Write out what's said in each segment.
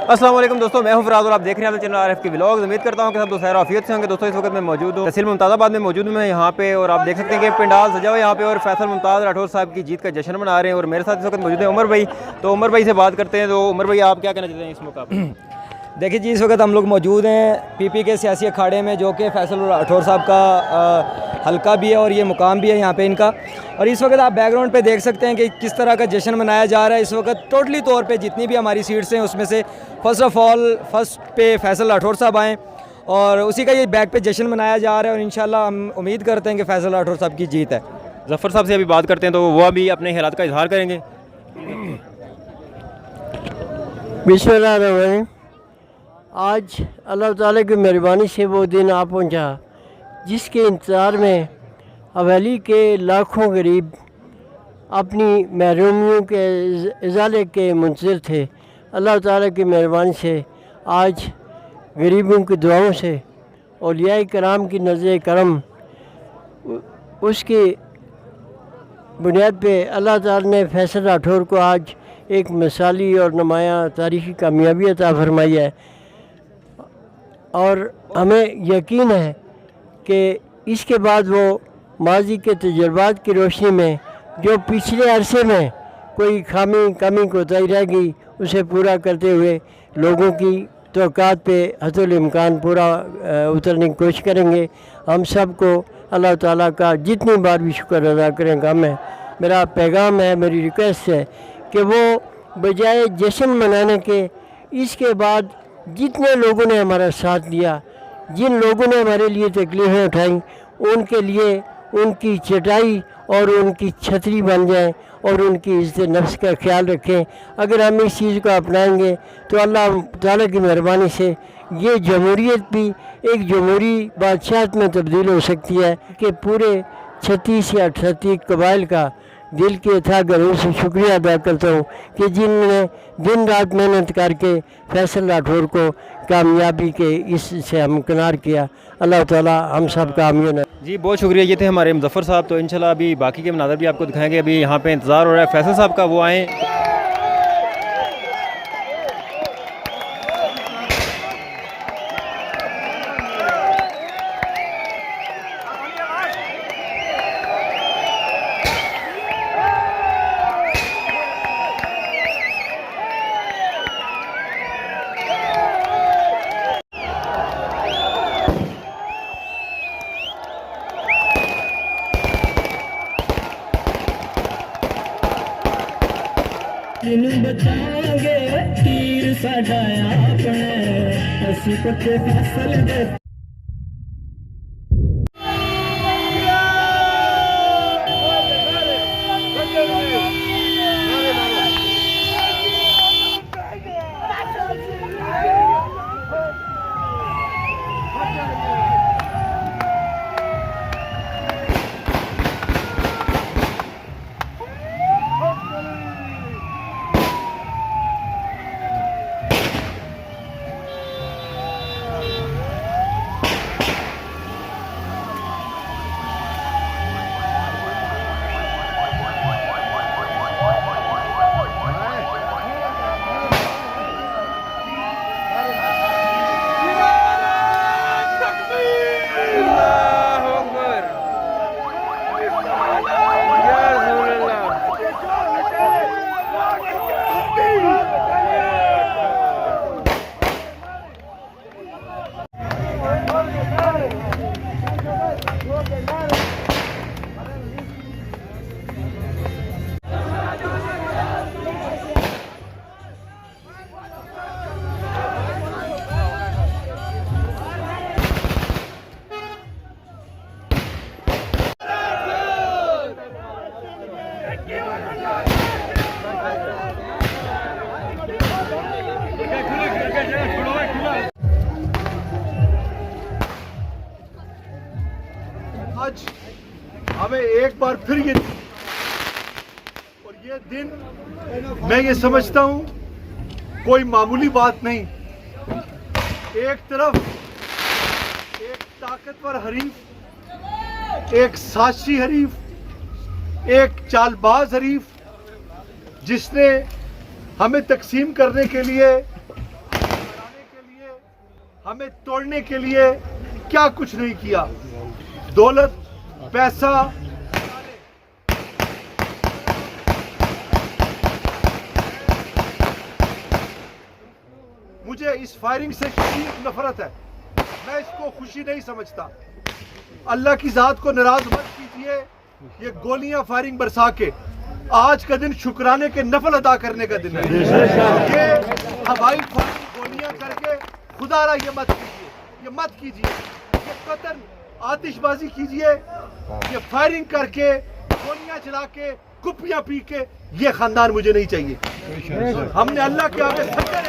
السلام علیکم دوستوں، میں ہوں فراز اور آپ دیکھ رہے ہیں چینل RF کے ولاگز۔ امید کرتا ہوں کہ سب دوست خیر عافیت سے ہوں گے۔ دوستوں اس وقت میں موجود ہوں تحصیل ممتاز آباد میں موجود ہوں میں یہاں پہ، اور آپ دیکھ سکتے ہیں کہ پنڈال سجا ہوا ہے یہاں پہ، اور فیصل ممتاز راٹھور صاحب کی جیت کا جشن منا رہے ہیں، اور میرے ساتھ اس وقت موجود ہیں عمر بھائی۔ تو عمر بھائی سے بات کرتے ہیں۔ تو عمر بھائی آپ کیا کہنا چاہتے ہیں اس موقع پہ؟ دیکھیے جی، اس وقت ہم لوگ موجود ہیں پی کے سیاسی اکھاڑے میں، جو کہ فیصل راٹھور صاحب کا حلقہ بھی ہے اور یہ مقام بھی ہے یہاں پہ ان کا۔ اور اس وقت آپ بیک گراؤنڈ پہ دیکھ سکتے ہیں کہ کس طرح کا جشن منایا جا رہا ہے۔ اس وقت ٹوٹلی طور پہ جتنی بھی ہماری سیٹس ہیں اس میں سے فرسٹ آف آل فرسٹ پہ فیصل راٹھور صاحب آئیں، اور اسی کا یہ بیک پہ جشن منایا جا رہا ہے، اور انشاءاللہ ہم امید کرتے ہیں کہ فیصل راٹھور صاحب کی جیت ہے۔ ظفر صاحب سے ابھی بات کرتے ہیں تو وہ ابھی اپنے خیالات کا اظہار کریں گے۔ بسم اللہ الرحمن الرحیم۔ آج اللہ تعالیٰ کی مہربانی سے وہ دن آ پہنچا جس کے انتظار میں حویلی کے لاکھوں غریب اپنی محرومیوں کے ازالے کے منتظر تھے۔ اللہ تعالیٰ کی مہربانی سے آج غریبوں کی دعاؤں سے، اولیاء کرام کی نظر کرم، اس کی بنیاد پہ اللہ تعالیٰ نے فیصل راٹھور کو آج ایک مثالی اور نمایاں تاریخی کامیابی عطا فرمائی ہے، اور ہمیں یقین ہے کہ اس کے بعد وہ ماضی کے تجربات کی روشنی میں جو پچھلے عرصے میں کوئی کمی کوتاہی رہ گئی اسے پورا کرتے ہوئے لوگوں کی توقعات پہ حد الامکان پورا اترنے کی کوشش کریں گے۔ ہم سب کو اللہ تعالیٰ کا جتنی بار بھی شکر ادا کریں کم ہے۔ میرا پیغام ہے، میری ریکویسٹ ہے کہ وہ بجائے جشن منانے کے اس کے بعد جتنے لوگوں نے ہمارا ساتھ دیا، جن لوگوں نے ہمارے لیے تکلیفیں اٹھائیں، ان کے لیے ان کی چٹائی اور ان کی چھتری بن جائیں، اور ان کی عزت نفس کا خیال رکھیں۔ اگر ہم اس چیز کو اپنائیں گے تو اللہ تعالیٰ کی مہربانی سے یہ جمہوریت بھی ایک جمہوری بادشاہت میں تبدیل ہو سکتی ہے کہ پورے 36 یا 38 قبائل کا دل کے تھا گھروں سے شکریہ ادا کرتا ہوں کہ جن نے دن رات محنت کر کے فیصل راٹھور کو کامیابی کے اس سے ہمکنار کیا۔ اللہ تعالیٰ ہم سب کا حامی ہے۔ جی بہت شکریہ، یہ تھے ہمارے مظفر صاحب۔ تو انشاءاللہ ابھی باقی کے مناظر بھی آپ کو دکھائیں گے۔ ابھی یہاں پہ انتظار ہو رہا ہے فیصل صاحب کا، وہ آئیں۔ بچائیں گے تیر ساڈا اپنے اسی پکے فیصل دے۔ आज हमें एक बार फिर ये और ये दिन मैं ये समझता हूँ कोई मामूली बात नहीं। एक तरफ एक ताकतवर हरीफ, एक साहसी हरीफ, एक चालबाज हरीफ जिसने हमें तकसीम करने के लिए, हमें तोड़ने के लिए क्या कुछ नहीं किया। दौलत, पैसा, मुझे इस फायरिंग से शदीद नफरत है। मैं इसको खुशी नहीं समझता। अल्लाह की जात को नाराज मत कीजिए। ये गोलियां फायरिंग बरसा के, आज का दिन शुक्राने के नफल अदा करने का दिन है। ये हवाई फायरिंग गोलियां करके खुदारा ये मत कीजिए। ये कतल आतिशबाजी कीजिए, ये फायरिंग करके गोलियां चला के कुपियां पी के, ये खानदान मुझे नहीं चाहिए। हमने अल्लाह के आगे सच्चे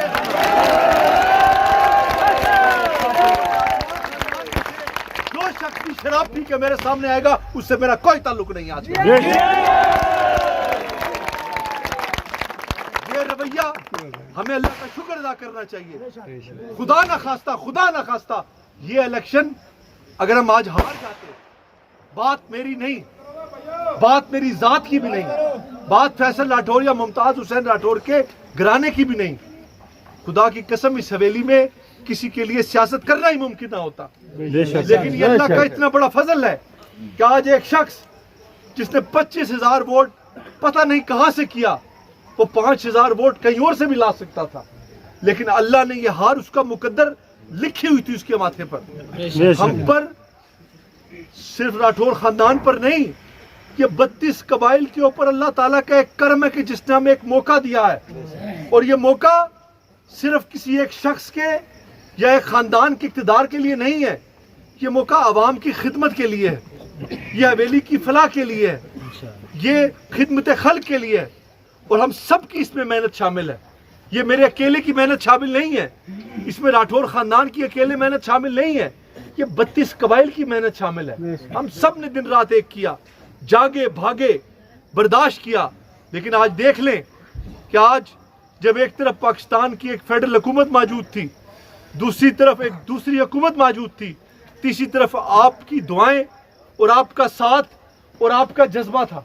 जो शख्स भी शराब पी के मेरे सामने आएगा उससे मेरा कोई ताल्लुक नहीं आज। ये रवैया हमें अल्लाह का शुक्र अदा करना चाहिए। खुदा ना खास्ता ये इलेक्शन अगर हम आज हार जाते, बात मेरी नहीं, बात मेरी जात की भी नहीं, बात फैसल राठौर या मुमताज हुसैन राठौर के घराने की भी नहीं। खुदा की कसम इस हवेली में किसी के लिए सियासत करना ही मुमकिन ना होता। लेकिन ये अल्लाह का इतना बड़ा फजल है कि आज एक शख्स जिसने 25,000 वोट पता नहीं कहां से किया, वो 5,000 वोट कहीं और से भी ला सकता था, लेकिन अल्लाह ने ये हार उसका मुकद्दर लिखी हुई थी उसके माथे पर। हम पर, सिर्फ राठौर खानदान पर नहीं, ये 32 कबाइल के ऊपर अल्लाह ताला का एक करम है कि जिसने हमें एक मौका दिया है। और ये मौका सिर्फ किसी एक शख्स के या एक खानदान के इक़्तिदार के लिए नहीं है, ये मौका अवाम की खिदमत के लिए है, ये हवेली की फलाह के लिए है, ये खिदमत खल्क के लिए है। और हम सब की इसमें मेहनत शामिल है। ये मेरे अकेले की मेहनत शामिल नहीं है, इसमें राठौर खानदान की अकेले मेहनत शामिल नहीं है, ये 32 कबाइल की मेहनत शामिल है। हम सब ने दिन रात एक किया, जागे भागे, बर्दाश्त किया। लेकिन आज देख लें कि आज जब एक तरफ पाकिस्तान की एक फेडरल हुकूमत मौजूद थी, दूसरी तरफ एक दूसरी हुकूमत मौजूद थी, तीसरी तरफ आपकी दुआएं और आपका साथ और आपका जज्बा था,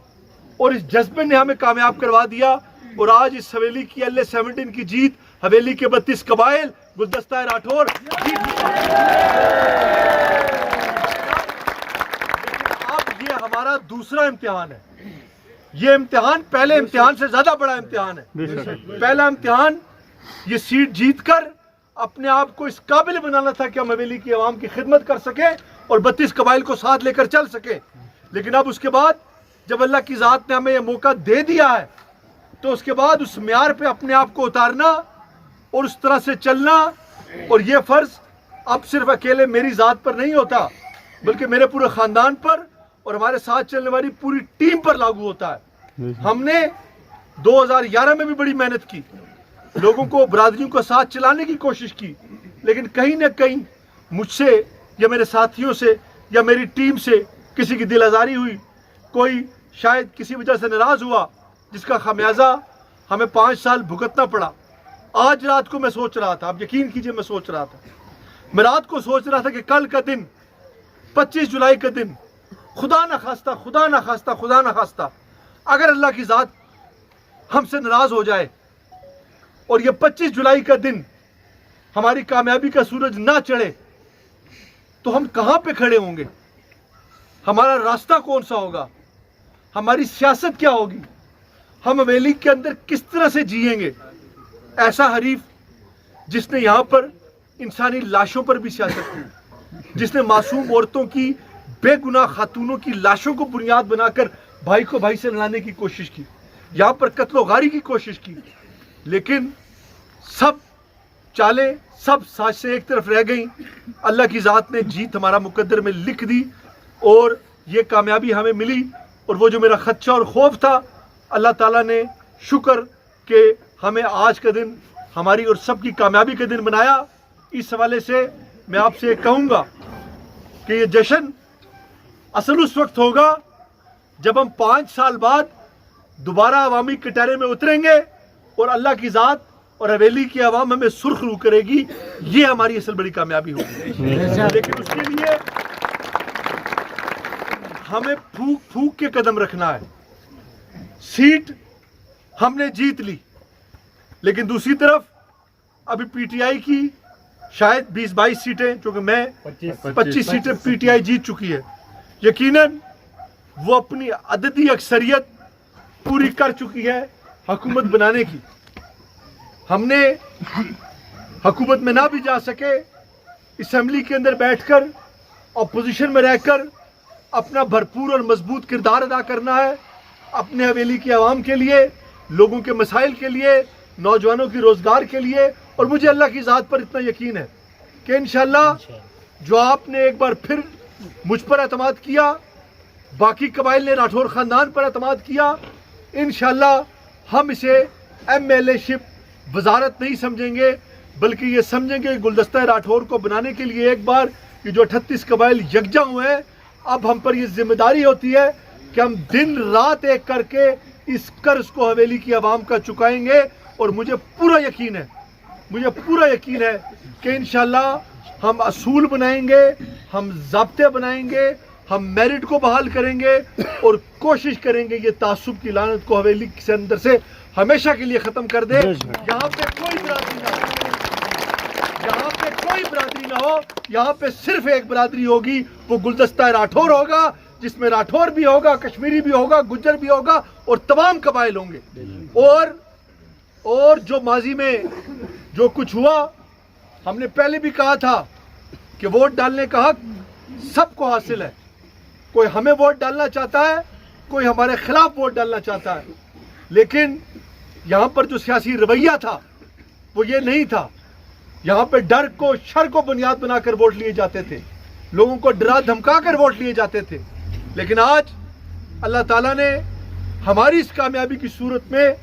और इस जज्बे ने हमें कामयाब करवा दिया। और आज इस हवेली की LA-17 की जीत, हवेली के 32 कबाइल, गुलदस्ता राठौर जीत। अब ये हमारा दूसरा इम्तिहान है। ये इम्तिहान पहले इम्तिहान से ज्यादा बड़ा इम्तिहान है। पहला इम्तिहान ये सीट जीतकर अपने आप को इस काबिल बनाना था कि हम हवेली की आवाम की खिदमत कर सके और 32 कबाइल को साथ लेकर चल सके। लेकिन अब उसके बाद जब अल्लाह की जात ने हमें यह मौका दे दिया है, तो उसके बाद उस म्यार पे अपने आप को उतारना और उस तरह से चलना, और ये फर्ज अब सिर्फ अकेले मेरी जात पर नहीं होता, बल्कि मेरे पूरे खानदान पर और हमारे साथ चलने वाली पूरी टीम पर लागू होता है। हमने 2011 में भी बड़ी मेहनत की, लोगों को, बरादरियों को साथ चलाने की कोशिश की, लेकिन कहीं ना कहीं मुझसे या मेरे साथियों से या मेरी टीम से किसी की दिल आज़ारी हुई, कोई शायद किसी वजह से नाराज हुआ, जिसका खमियाजा हमें 5 साल भुगतना पड़ा। आज रात को मैं सोच रहा था, आप यकीन कीजिए मैं सोच रहा था, मैं रात को सोच रहा था कि कल का दिन 25 जुलाई का दिन, खुदा न खास्ता अगर अल्लाह की जात हमसे नाराज हो जाए और ये 25 जुलाई का दिन हमारी कामयाबी का सूरज ना चढ़े, तो हम कहां पे खड़े होंगे? हमारा रास्ता कौन सा होगा? हमारी सियासत क्या होगी? हम हवेली के अंदर किस तरह से जिएंगे? ऐसा हरीफ जिसने यहां पर इंसानी लाशों पर भी सियासत की, जिसने मासूम औरतों की, बेगुनाह खातूनों की लाशों को बुनियाद बनाकर भाई को भाई से लड़ाने की कोशिश की, यहां पर कत्लो-गारी की कोशिश की, लेकिन सब चालें, सब साजिशें एक तरफ रह गई। अल्लाह की जात ने जीत हमारा मुकद्दर में लिख दी और ये कामयाबी हमें मिली। और वो जो मेरा खदशा और खौफ था, अल्लाह ताला ने शुक्र कि हमें आज का दिन हमारी और सबकी कामयाबी का दिन बनाया। इस हवाले से मैं आपसे कहूँगा कि ये जश्न असल उस वक्त होगा जब हम 5 साल बाद दोबारा अवामी कटहरे में उतरेंगे और अल्लाह की ज़ात और हवेली की आवाम हमें सुर्खरू करेगी। ये हमारी असल बड़ी कामयाबी होगी। लेकिन उसके लिए हमें फूक फूक के कदम रखना है। सीट हमने जीत ली, लेकिन दूसरी तरफ अभी पीटीआई की शायद 20-22 सीटें, क्योंकि मैं 25 सीटें पीटीआई जीत चुकी है। यकीनन वो अपनी अददी अक्सरियत पूरी कर चुकी है हुकूमत बनाने की। हमने हुकूमत में ना भी जा सके, असेंबली के अंदर बैठकर अपोजिशन में रहकर अपना भरपूर और मजबूत किरदार अदा करना है, अपने हवेली की आवाम के लिए, लोगों के मसाइल के लिए, नौजवानों की रोजगार के लिए। और मुझे अल्लाह की ज़ात पर इतना यकीन है कि इंशाअल्लाह जो आपने एक बार फिर मुझ पर एतमाद किया, बाकी कबाइल ने राठौर ख़ानदान पर एतमाद किया, इंशाअल्लाह हम इसे MLA शिप वजारत नहीं समझेंगे, बल्कि ये समझेंगे गुलदस्ता राठौर को बनाने के लिए एक बार ये जो 38 कबाइल यकजा हुए हैं, अब हम पर ये जिम्मेदारी होती है कि हम दिन रात एक करके इस कर्ज को हवेली की आवाम का चुकाएंगे। और मुझे पूरा यकीन है कि इंशाअल्लाह हम असूल बनाएंगे, हम ज़ाब्ते बनाएंगे, हम मेरिट को बहाल करेंगे और कोशिश करेंगे ये तासुब की लानत को हवेली के अंदर से हमेशा के लिए ख़त्म कर दे। यहाँ पे कोई बिरादरी ना हो, यहाँ पे कोई बिरादरी ना हो, यहाँ पे सिर्फ एक बिरादरी होगी, वो गुलदस्ता राठौर होगा, जिसमें राठौर भी होगा, कश्मीरी भी होगा, गुज्जर भी होगा और तमाम कबाइल होंगे। और जो माजी में जो कुछ हुआ, हमने पहले भी कहा था कि वोट डालने का हक सबको हासिल है। कोई हमें वोट डालना चाहता है, कोई हमारे खिलाफ वोट डालना चाहता है, लेकिन यहाँ पर जो सियासी रवैया था वो ये नहीं था। यहाँ पे डर को, शर को बुनियाद बनाकर वोट लिए जाते थे, लोगों को डरा धमका कर वोट लिए जाते थे। लेकिन आज अल्लाह ताला ने हमारी इस कामयाबी की सूरत में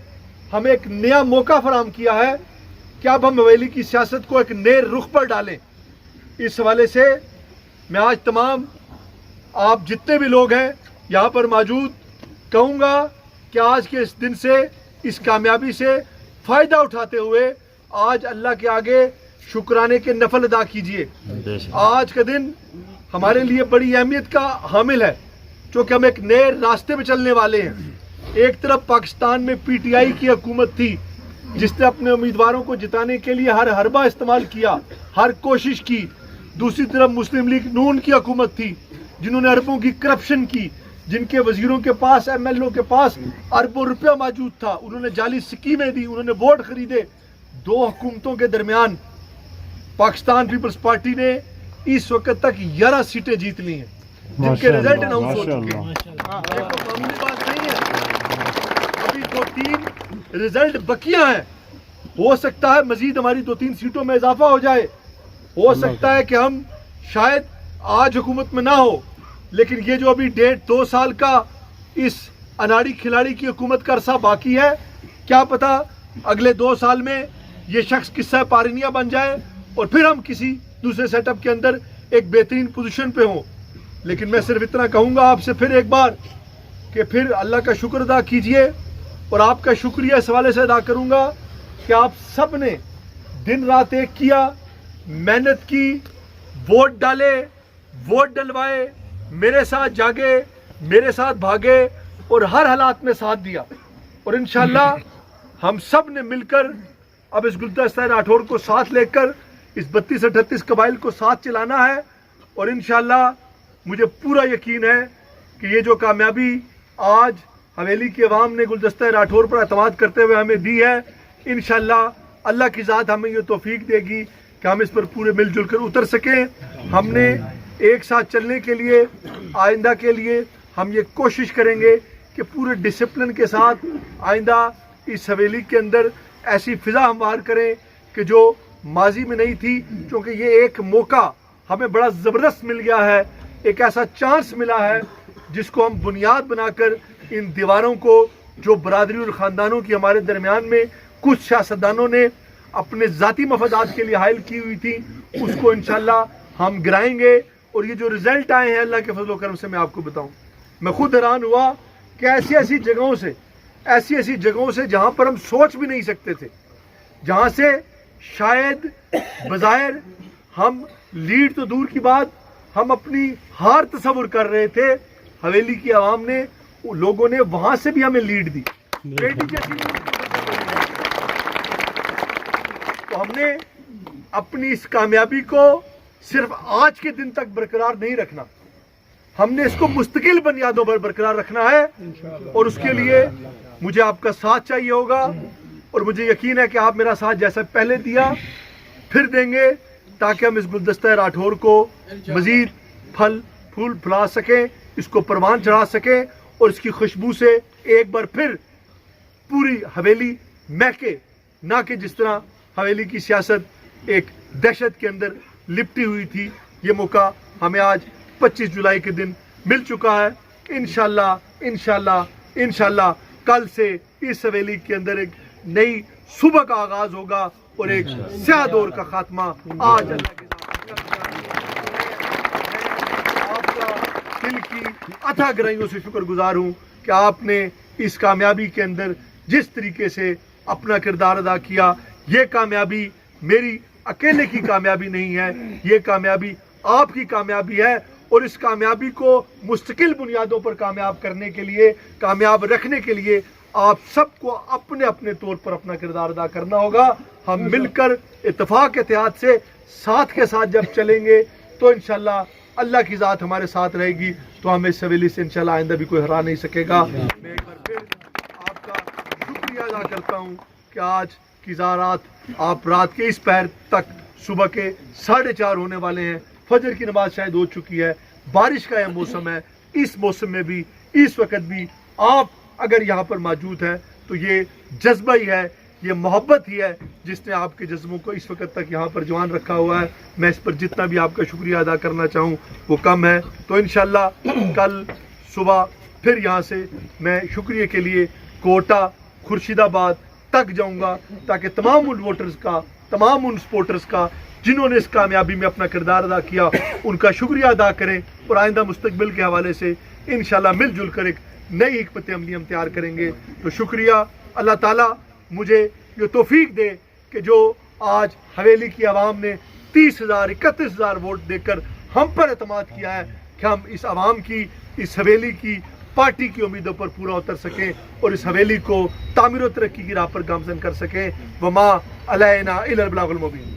हमें एक नया मौका फराहम किया है कि अब हम हवेली की सियासत को एक नए रुख पर डालें। इस हवाले से मैं आज तमाम आप जितने भी लोग हैं यहाँ पर मौजूद कहूँगा कि आज के इस दिन से, इस कामयाबी से फ़ायदा उठाते हुए आज अल्लाह के आगे शुक्राने के नफल अदा कीजिए। आज का दिन हमारे लिए बड़ी अहमियत का हामिल है, क्योंकि हम एक नए रास्ते पे चलने वाले हैं। एक तरफ पाकिस्तान में पीटीआई की हुकूमत थी, जिसने अपने उम्मीदवारों को जिताने के लिए हर हरबा इस्तेमाल किया, हर कोशिश की। दूसरी तरफ मुस्लिम लीग नून की हुकूमत थी, जिन्होंने अरबों की करप्शन की, जिनके वजीरों के पास, MLA के पास अरबों रुपया मौजूद था, उन्होंने जाली स्कीमें दी, उन्होंने वोट खरीदे। दो हुकूमतों के दरमियान पाकिस्तान पीपल्स पार्टी ने इस वक्त तक 11 सीटें जीत ली हैं, जिनके रिजल्ट अनाउंस हो चुके हैं। ये कोई मामूली बात नहीं है, अभी 2-3 रिजल्ट बकिया हैं। हो सकता है मजीद हमारी 2-3 सीटों में इजाफा हो जाए, हो सकता है कि हम शायद आज हुकूमत में ना हो, लेकिन ये जो अभी 1.5-2 साल का इस अनाड़ी खिलाड़ी की हुकूमत का अरसा बाकी है, क्या पता अगले 2 साल में ये शख्स किस्सा पारिनिया बन जाए और फिर हम किसी दूसरे सेटअप के अंदर एक बेहतरीन पोजीशन पे हों। लेकिन मैं सिर्फ इतना कहूँगा आपसे फिर एक बार कि फिर अल्लाह का शुक्र अदा कीजिए, और आपका शुक्रिया इस हवाले से अदा करूँगा कि आप सब ने दिन रात एक किया, मेहनत की, वोट डाले, वोट डलवाए, मेरे साथ जागे, मेरे साथ भागे और हर हालात में साथ दिया। और इंशाअल्लाह हम सब ने मिलकर अब इस गुलदस्ता राठौर को साथ लेकर इस 32-38 कबाइल को साथ चलाना है। और इंशाअल्लाह मुझे पूरा यकीन है कि ये जो कामयाबी आज हवेली की अवाम ने गुलदस्ता राठौर पर एतमाद करते हुए हमें दी है, इंशाअल्लाह अल्लाह की ज़ात हमें ये तौफीक देगी कि हम इस पर पूरे मिलजुल कर उतर सकें। हमने एक साथ चलने के लिए, आइंदा के लिए हम ये कोशिश करेंगे कि पूरे डिसिप्लिन के साथ आइंदा इस हवेली के अंदर ऐसी फ़िज़ा हमवार करें कि जो माजी में नहीं थी, क्योंकि ये एक मौका हमें बड़ा ज़बरदस्त मिल गया है, एक ऐसा चांस मिला है जिसको हम बुनियाद बनाकर इन दीवारों को जो बरादरी और ख़ानदानों की हमारे दरमियान में कुछ सियासतदानों ने अपने ज़ाती मफादात के लिए हायल की हुई थी, उसको इंशाअल्लाह हम गिराएंगे اور یہ جو رزلٹ آئے ہیں اللہ کے فضل و کرم سے میں آپ کو بتاؤں, میں خود حیران ہوا کہ ایسی ایسی جگہوں سے جہاں پر ہم سوچ بھی نہیں سکتے تھے, جہاں سے شاید بظاہر ہم لیڈ تو دور کی بات, ہم اپنی ہار تصور کر رہے تھے, حویلی کی عوام نے, لوگوں نے وہاں سے بھی ہمیں لیڈ دی. بیٹی جیسی تو ہم نے اپنی اس کامیابی کو صرف آج کے دن تک برقرار نہیں رکھنا, ہم نے اس کو مستقل بنیادوں پر برقرار رکھنا ہے, اور اس کے لیے مجھے آپ کا ساتھ چاہیے ہوگا, اور مجھے یقین ہے کہ آپ میرا ساتھ جیسا پہلے دیا پھر دیں گے, تاکہ ہم اس گلدستہ راٹھور کو مزید پھل پھول پھلا سکیں, اس کو پروان چڑھا سکیں, اور اس کی خوشبو سے ایک بار پھر پوری حویلی مہکے, نہ کہ جس طرح حویلی کی سیاست ایک دہشت کے اندر لپٹی ہوئی تھی. یہ موقع ہمیں آج 25 جولائی کے دن مل چکا ہے. انشاءاللہ کل سے اس حویلی کے اندر ایک نئی صبح کا آغاز ہوگا اور ایک سیاہ دور کا خاتمہ. آج اللہ کے آپ کا دل کی اتھا گہرائیوں سے شکر گزار ہوں کہ آپ نے اس کامیابی کے اندر جس طریقے سے اپنا کردار ادا کیا. یہ کامیابی میری اکیلے کی کامیابی نہیں ہے, یہ کامیابی آپ کی کامیابی ہے, اور اس کامیابی کو مستقل بنیادوں پر کامیاب کرنے کے لیے, کامیاب رکھنے کے لیے آپ سب کو اپنے اپنے طور پر اپنا کردار ادا کرنا ہوگا. ہم مل کر اتفاق اتحاد سے ساتھ کے ساتھ جب چلیں گے تو انشاءاللہ اللہ کی ذات ہمارے ساتھ رہے گی, تو ہمیں اس حویلی سے انشاءاللہ آئندہ بھی کوئی ہرا نہیں سکے گا. میں ایک بار پھر آپ کا شکریہ ادا کرتا ہوں کہ آج کی رات آپ رات کے اس پہر تک, صبح کے 4:30 ہونے والے ہیں, فجر کی نماز شاید ہو چکی ہے, بارش کا یہ موسم ہے, اس موسم میں بھی اس وقت بھی آپ اگر یہاں پر موجود ہیں تو یہ جذبہ ہی ہے, یہ محبت ہی ہے جس نے آپ کے جذبوں کو اس وقت تک یہاں پر جوان رکھا ہوا ہے. میں اس پر جتنا بھی آپ کا شکریہ ادا کرنا چاہوں وہ کم ہے. تو انشاءاللہ کل صبح پھر یہاں سے میں شکریہ کے لیے کوٹا خورشید آباد تک جاؤں گا, تاکہ تمام ان ووٹرز کا, تمام ان سپورٹرز کا جنہوں نے اس کامیابی میں اپنا کردار ادا کیا, ان کا شکریہ ادا کریں, اور آئندہ مستقبل کے حوالے سے انشاءاللہ مل جل کر ایک نئی حکمت عملی ہم تیار کریں گے. تو شکریہ. اللہ تعالیٰ مجھے یہ توفیق دے کہ جو آج حویلی کی عوام نے 30,000 31,000 ووٹ دے کر ہم پر اعتماد کیا ہے, کہ ہم اس عوام کی, اس حویلی کی, پارٹی کی امیدوں پر پورا اتر سکیں, اور اس حویلی کو تعمیر و ترقی کی راہ پر گامزن کر سکیں. وما علینا الا البلاغ المبین.